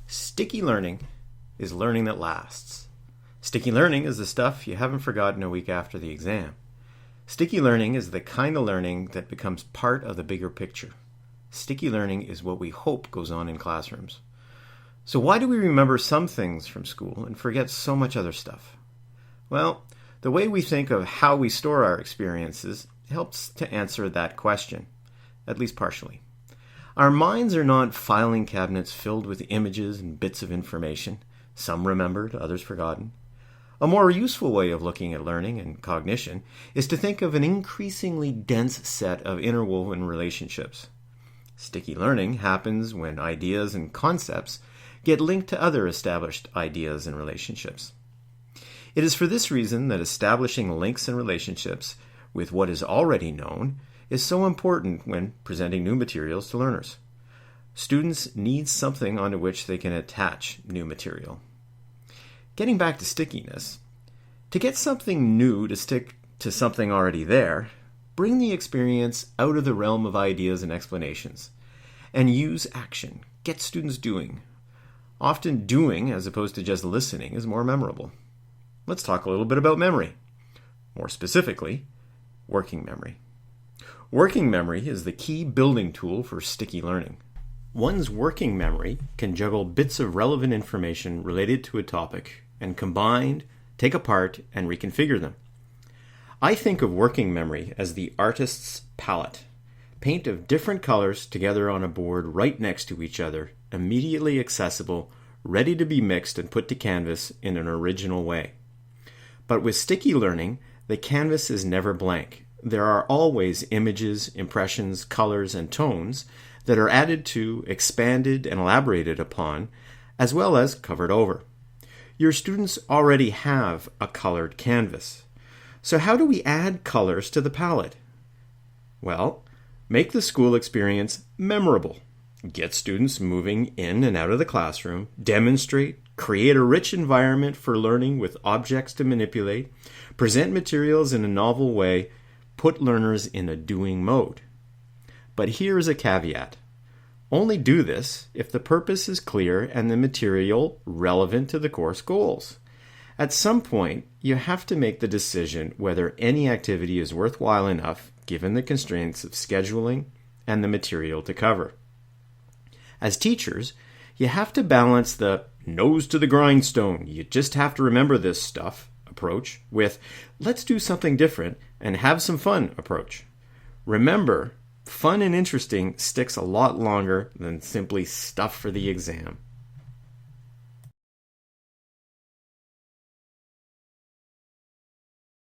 Sticky learning is learning that lasts. Sticky learning is the stuff you haven't forgotten a week after the exam. Sticky learning is the kind of learning that becomes part of the bigger picture. Sticky learning is what we hope goes on in classrooms. So why do we remember some things from school and forget so much other stuff? Well, the way we think of how we store our experiences helps to answer that question, at least partially. Our minds are not filing cabinets filled with images and bits of information, some remembered, others forgotten. A more useful way of looking at learning and cognition is to think of an increasingly dense set of interwoven relationships. Sticky learning happens when ideas and concepts get linked to other established ideas and relationships. It is for this reason that establishing links and relationships with what is already known is so important when presenting new materials to learners. Students need something onto which they can attach new material. Getting back to stickiness, to get something new to stick to something already there, bring the experience out of the realm of ideas and explanations, and use action. Get students doing. Often doing, as opposed to just listening, is more memorable. Let's talk a little bit about memory. More specifically, working memory. Working memory is the key building tool for sticky learning. One's working memory can juggle bits of relevant information related to a topic and combine, take apart, and reconfigure them. I think of working memory as the artist's palette. Paint of different colors together on a board right next to each other, immediately accessible, ready to be mixed and put to canvas in an original way. But with sticky learning, the canvas is never blank. There are always images, impressions, colors, and tones that are added to, expanded, and elaborated upon, as well as covered over. Your students already have a colored canvas. So how do we add colors to the palette? Well, make the school experience memorable. Get students moving in and out of the classroom, demonstrate, create a rich environment for learning with objects to manipulate, present materials in a novel way, put learners in a doing mode. But here is a caveat. Only do this if the purpose is clear and the material relevant to the course goals. At some point, you have to make the decision whether any activity is worthwhile enough given the constraints of scheduling and the material to cover. As teachers, you have to balance the nose to the grindstone, you just have to remember this stuff approach with let's do something different and have some fun approach. Remember, fun and interesting sticks a lot longer than simply stuff for the exam.